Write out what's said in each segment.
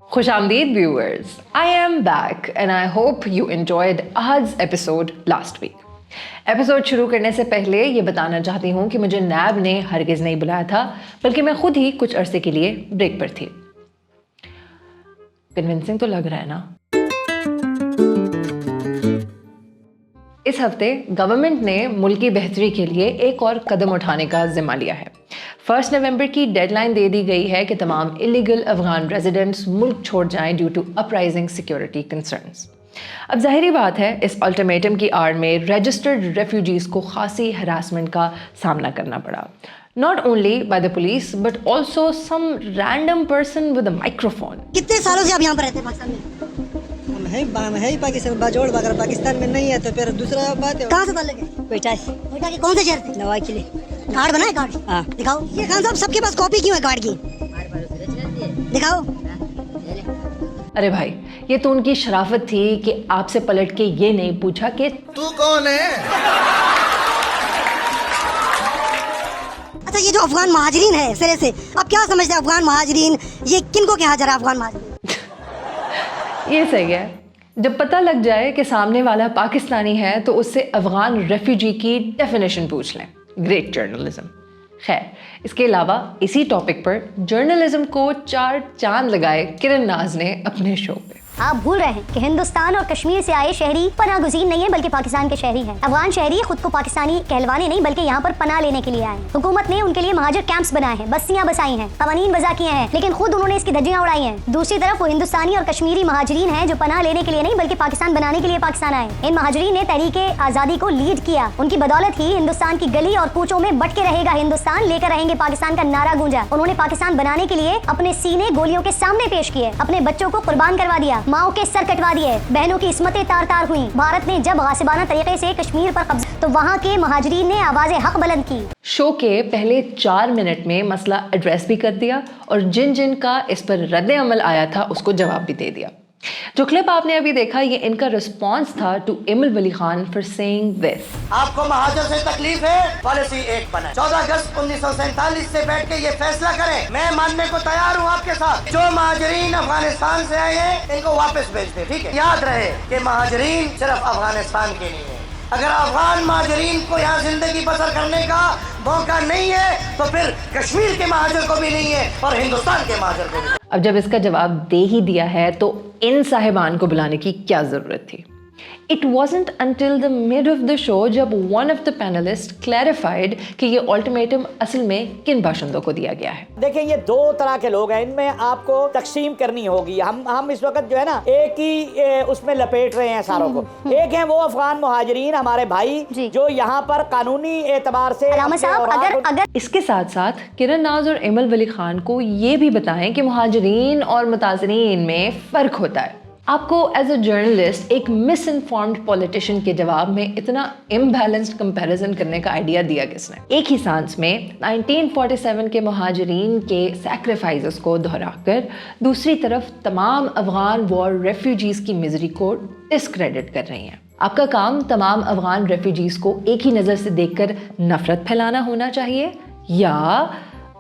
खुश आमदीद viewers, I am back and I hope you enjoyed आज एपिसोड लास्ट वीक। एपिसोड शुरू करने से पहले ये बताना चाहती हूँ कि मुझे नैब ने हरगिज़ नहीं बुलाया था, बल्कि मैं खुद ही कुछ अरसे के लिए ब्रेक पर थी। कन्विंसिंग तो लग रहा है ना? इस हफ्ते गवर्नमेंट ने मुल्क की बेहतरी के लिए एक और कदम उठाने का जिम्मा लिया है। 1 नवंबर की डेडलाइन दे दी गई है कि तमाम इलीगल अफगान रेजिडेंट्स मुल्क छोड़ जाएं due to uprising security concerns. अब ज़ाहिरी बात है, इस अल्टीमेटम की आड़ में रजिस्टर्ड रेफ्यूजीज़ को खासी हरासमेंट का सामना करना पड़ा, not only by the police but also some random person with a microphone. कितने सालों से आप यहाँ पर रहते हैं पाकिस्तान में? हम है ही पाकिस्तान, बाजोड़ अगर पाकिस्तान में नहीं है तो फिर दूसरा बात है। कहाँ से ताल्लुक है? कोयटा से। कोयटा के कौन से शहर से? नवाई किले। कार्ड बना है? कार्ड हाँ। दिखाओ। ये खान साहब सबके पास कॉपी क्यों है कार्ड की? दिखाओ। अरे भाई, ये तो उनकी शराफत थी कि आपसे पलट के ये नहीं पूछा कि तू कौन है। अच्छा, ये जो अफगान महाजरीन है सिरे से, आप क्या समझते हैं अफगान महाजरीन? ये किनको कहा जा रहा है अफगान महाजरीन? ये सही है, जब पता लग जाए कि सामने वाला पाकिस्तानी है तो उससे अफगान रेफ्यूजी की डेफिनेशन पूछ लें। Great journalism. खैर, इसके अलावा इसी टॉपिक पर जर्नलिज्म को 4 चांद लगाए किरण नाज ने अपने शो पे। आप भूल रहे हैं कि हिंदुस्तान और कश्मीर से आए शहरी पनाह गुज़ीर नहीं है, बल्कि पाकिस्तान के शहरी हैं। अफगान शहरी खुद को पाकिस्तानी कहलवाने नहीं, बल्कि यहाँ पर पनाह लेने के लिए आए हैं। हुकूमत ने उनके लिए महाजर कैंप्स बनाए हैं, बस्तियाँ बसाई हैं, कवानीन वज़ा किए हैं, लेकिन खुद उन्होंने इसकी धज्जियाँ उड़ाई हैं। दूसरी तरफ वो हिंदुस्तानी और कश्मीरी महाजरीन हैं जो पनाह लेने के लिए नहीं, बल्कि पाकिस्तान बनाने के लिए पाकिस्तान आए। इन महाजरीन ने तहरीके आज़ादी को लीड किया। उनकी बदौलत ही हिंदुस्तान की गली और कूचों में बट के रहेगा हिंदुस्तान, लेकर रहेंगे पाकिस्तान का नारा गूंजा। उन्होंने पाकिस्तान बनाने के लिए अपने सीने गोलियों के सामने पेश किए, अपने बच्चों को कुर्बान करवा दिया, माओ के सर कटवा दिए, बहनों की इस्मतें तार तार हुई। भारत ने जब गासिबाना तरीके से कश्मीर पर कब्जा, तो वहाँ के महाजरीन ने आवाज़ हक बुलंद की। शो के पहले 4 मिनट में मसला एड्रेस भी कर दिया और जिन जिन का इस पर रद्द अमल आया था उसको जवाब भी दे दिया। जो क्लिप आपने अभी देखा, ये इनका रिस्पॉन्स था to Aimal Wali Khan for saying this. आपको महाजर से तकलीफ है, पॉलिसी 1 बनाए। 14 अगस्त 1947 से बैठ के ये फैसला करें, मैं मानने को तैयार हूँ आपके साथ। जो महाजरीन अफगानिस्तान से आए हैं इनको वापस भेज दे, ठीक है। याद रहे कि महाजरीन सिर्फ अफगानिस्तान के नहीं है। अगर अफगान महाजरीन को यहाँ जिंदगी बसर करने का मौका नहीं है तो फिर कश्मीर के महाजर को भी नहीं है और हिंदुस्तान के महाजर को भी। अब जब इसका जवाब दे ही दिया है तो इन साहिबान को बुलाने की क्या जरूरत थी? It wasn't until the mid of the show जब one of the panelists clarified कि ये ultimatum असल में किन बाशिंदों को दिया गया है। देखिए, ये 2 तरह के लोग हैं, इनमें आपको तकसीम करनी होगी। हम इस वक्त जो है ना एक ही उसमें लपेट रहे हैं सारों को। एक है वो अफगान मुहाजिरीन हमारे भाई जो यहाँ पर कानूनी एतबार से। अगर इसके साथ साथ किरण नाज और एमिल वली खान को ये भी बताएं कि मुहाजिरीन और मुताजरीन में फ़र्क होता है। आपको एज अ जर्नलिस्ट एक मिस इन्फॉर्म्ड पॉलिटिशियन के जवाब में इतना इम्बैलेंस्ड कंपैरिजन करने का आइडिया दिया किसने? एक ही सांस में 1947 के मुहाजिरीन के सैक्रिफाइसेस को दोहराकर दूसरी तरफ तमाम अफगान वॉर रेफ्यूजीज़ की मिजरी को डिस्क्रेडिट कर रही हैं। आपका काम तमाम अफगान रेफ्यूजीज़ को एक ही नज़र से देखकर नफरत फैलाना होना चाहिए, या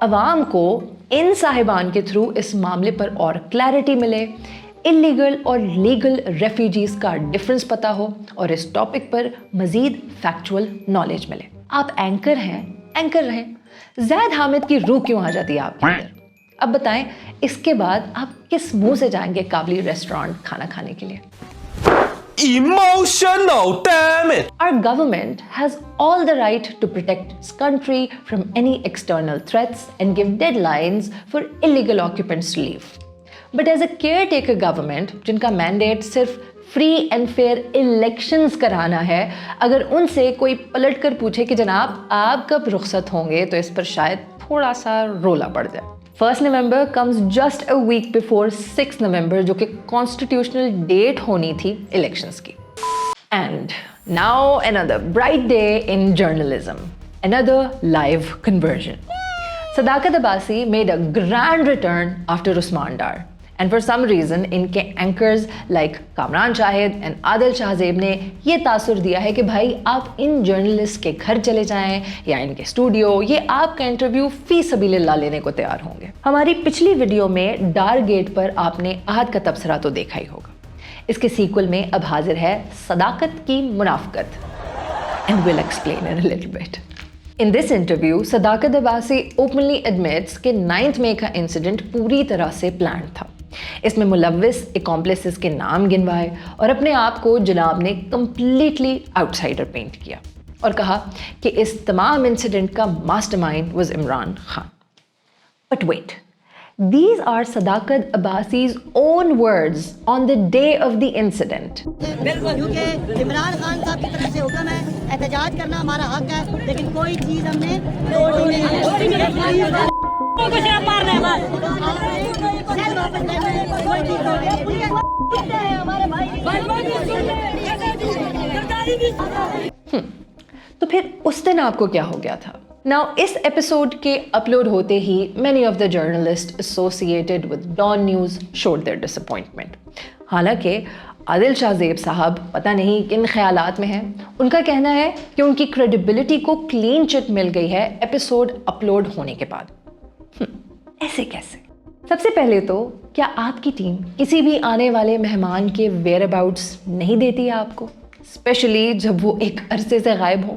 अवाम को इन साहिबान के थ्रू इस मामले पर और क्लैरिटी मिले, इलीगल और लीगल रेफ्यूजीज़ का डिफरेंस पता हो और इस टॉपिक पर मज़ीद फैक्चुअल नॉलेज मिले। आप एंकर हैं, एंकर रहें। ज़ैद हामिद की रूह क्यों आ जाती है आपके अंदर? अब बताएं, इसके बाद आप किस मुंह से जाएंगे काबली रेस्टोरेंट खाना खाने के लिए? Emotional, damn it! Our government has all the right to protect its country from any external threats and give deadlines for illegal occupants to leave. But as a caretaker government, जिनका mandate सिर्फ free and fair elections कराना है, अगर उनसे कोई पलट कर पूछे कि जनाब आप कब रुखसत होंगे, तो इस पर शायद थोड़ा सा रोला पड़ जाए। 1 नवंबर comes just a week before 6 नवंबर, जो कि कॉन्स्टिट्यूशनल डेट होनी थी इलेक्शंस की। And now another bright day in journalism, another live conversion. Sadakat Abbasi made a grand return after Usman Dar. And for some reason इनके anchors like Kamran Shahid and Adil Shahzeb ने ये तासुर दिया है कि भाई आप इन जर्नलिस्ट के घर चले जाएं या इनके स्टूडियो, ये आपका इंटरव्यू फी सबीलिल्लाह लेने को तैयार होंगे। हमारी पिछली वीडियो में डार गेट पर आपने अहद का तबसरा तो देखा ही होगा। इसके सीक्वल में अब हाजिर है सदाकत की मुनाफकत, and will explain in a little bit. In this interview, Sadakat Abbasi openly admits कि 9th May का इंसिडेंट पूरी तरह से प्लान था। इसमें मुलव्विस accomplices के नाम गिनवाए और अपने आप को जनाब ने completely outsider पेंट किया और कहा कि इस तमाम इंसिडेंट का mastermind was Imran Khan. But wait, these are Sadakat Abbasi's own words on the day of the incident. बिल्कुल, क्योंकि इमरान खान साहब की तरफ से हुक्म है, एहतजाज करना हमारा हक है, लेकिन कोई चीज़ हमने तोड़ी नहीं है। तो फिर उस दिन आपको क्या हो गया था? नाउ इस एपिसोड के अपलोड होते ही many of the journalists associated with Dawn News showed their disappointment. हालांकि आदिल शाहजेब साहब पता नहीं किन ख्यालात में हैं। उनका कहना है कि उनकी क्रेडिबिलिटी को क्लीन चिट मिल गई है एपिसोड अपलोड होने के बाद। ऐसे कैसे? सबसे पहले तो क्या आपकी टीम किसी भी आने वाले मेहमान के वेयर अबाउट्स नहीं देती है आपको, स्पेशली जब वो एक अरसे से गायब हो?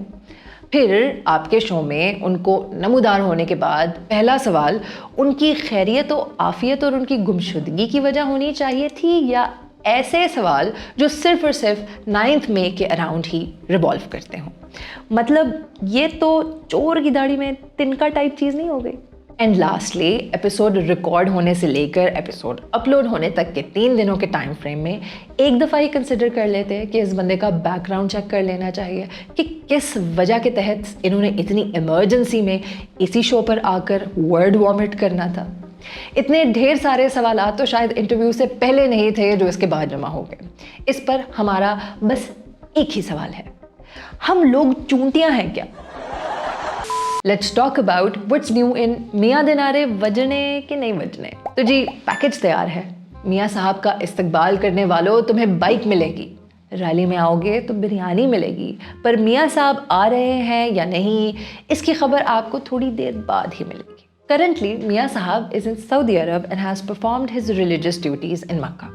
फिर आपके शो में उनको नमूदार होने के बाद पहला सवाल उनकी खैरियत व आफियत और उनकी गुमशुदगी की वजह होनी चाहिए थी, या ऐसे सवाल जो सिर्फ और सिर्फ 9th May के अराउंड ही रिवॉल्व करते हों? मतलब ये तो चोर की दाढ़ी में तिनका टाइप चीज़ नहीं हो गई? एंड लास्टली, एपिसोड रिकॉर्ड होने से लेकर एपिसोड अपलोड होने तक के 3 दिनों के टाइम फ्रेम में एक दफ़ा ही कंसिडर कर लेते हैं कि इस बंदे का बैकग्राउंड चेक कर लेना चाहिए कि किस वजह के तहत इन्होंने इतनी इमरजेंसी में इसी शो पर आकर वर्ड वॉमिट करना था। इतने ढेर सारे सवालात तो शायद इंटरव्यू से पहले नहीं थे जो इसके बाद जमा हो गए। इस पर हमारा बस एक ही सवाल है, हम लोग चूंटियां हैं क्या? Let's talk about what's new in मियां दिनारे वजने कि नहीं वजने। तो जी, पैकेज तैयार है। मियां साहब का इस्तकबाल करने वालों, तुम्हें बाइक मिलेगी, रैली में आओगे तो बिरयानी मिलेगी, पर मियां साहब आ रहे हैं या नहीं इसकी खबर आपको थोड़ी देर बाद ही मिलेगी। करंटली मियां साहब is in Saudi Arabia and has performed his religious duties in Mecca.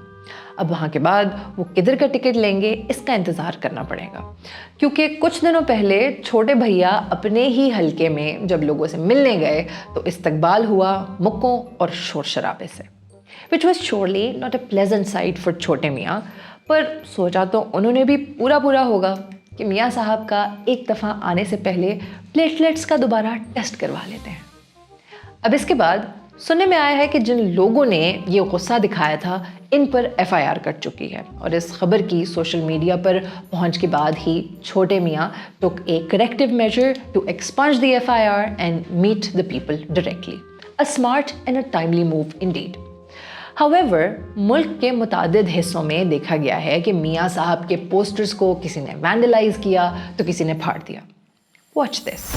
अब वहाँ के बाद वो किधर का टिकट लेंगे इसका इंतज़ार करना पड़ेगा, क्योंकि कुछ दिनों पहले छोटे भैया अपने ही हलके में जब लोगों से मिलने गए तो इस्तकबाल हुआ मुक्कों और शोर शराबे से, which was surely not a pleasant site for छोटे मियाँ। पर सोचा तो उन्होंने भी पूरा होगा कि मियाँ साहब का एक दफ़ा आने से पहले प्लेटलेट्स का दोबारा टेस्ट करवा लेते हैं। अब इसके बाद सुनने में आया है कि जिन लोगों ने ये गुस्सा दिखाया था इन पर FIR कट चुकी है, और इस खबर की सोशल मीडिया पर पहुंच के बाद ही छोटे मियाँ took a corrective measure to expunge the FIR and meet the people directly. A smart and a timely move indeed. However, मुल्क के मुतादिद हिस्सों में देखा गया है कि मियाँ साहब के पोस्टर्स को किसी ने वैंडलाइज किया तो किसी ने फाड़ दिया। Watch this.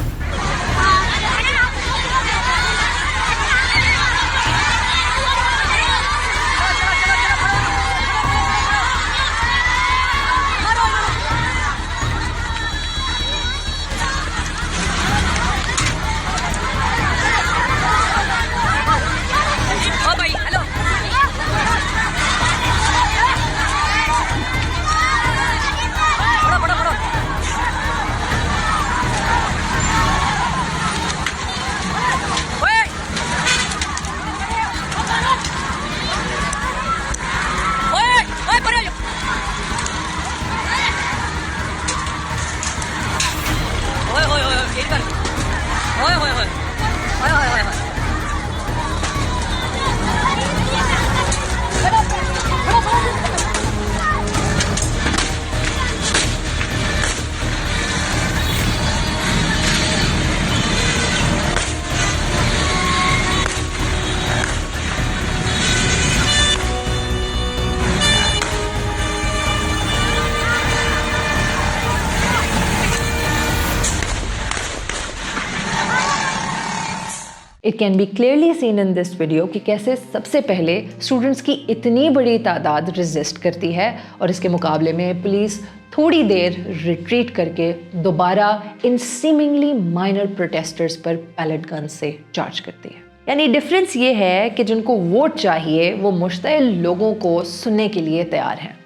It can be clearly seen in this video कि कैसे सबसे पहले स्टूडेंट्स की इतनी बड़ी तादाद रेजिस्ट करती है और इसके मुकाबले में पुलिस थोड़ी देर रिट्रीट करके दोबारा इन सीमिंगली माइनर प्रोटेस्टर्स पर पैलेट गन से चार्ज करती है। यानी डिफरेंस ये है कि जिनको वोट चाहिए वो मुश्तइल लोगों को सुनने के लिए तैयार हैं,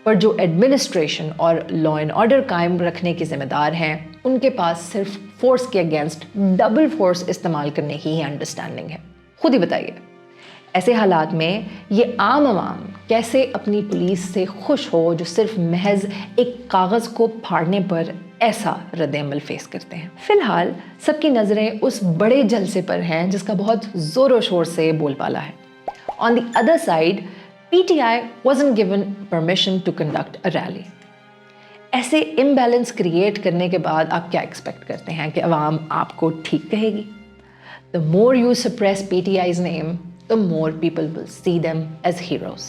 पर जो एडमिनिस्ट्रेशन और लॉ एंड ऑर्डर कायम रखने के ज़िम्मेदार हैं उनके पास सिर्फ फोर्स के अगेंस्ट डबल फोर्स इस्तेमाल करने की ही अंडरस्टैंडिंग है। खुद ही बताइए, ऐसे हालात में ये आम आवाम कैसे अपनी पुलिस से खुश हो जो सिर्फ महज एक कागज़ को फाड़ने पर ऐसा रद्द-ए-अमल फेस करते हैं। फ़िलहाल सबकी नज़रें उस बड़े जलसे पर हैं जिसका बहुत ज़ोर शोर से बोलबाला है। On the other side PTI wasn't given permission to conduct a rally. ऐसे इम्बैलेंस क्रिएट करने के बाद आप क्या एक्सपेक्ट करते हैं कि अवाम आपको ठीक कहेगी? The more you suppress PTI's name, the more people will see them as heroes.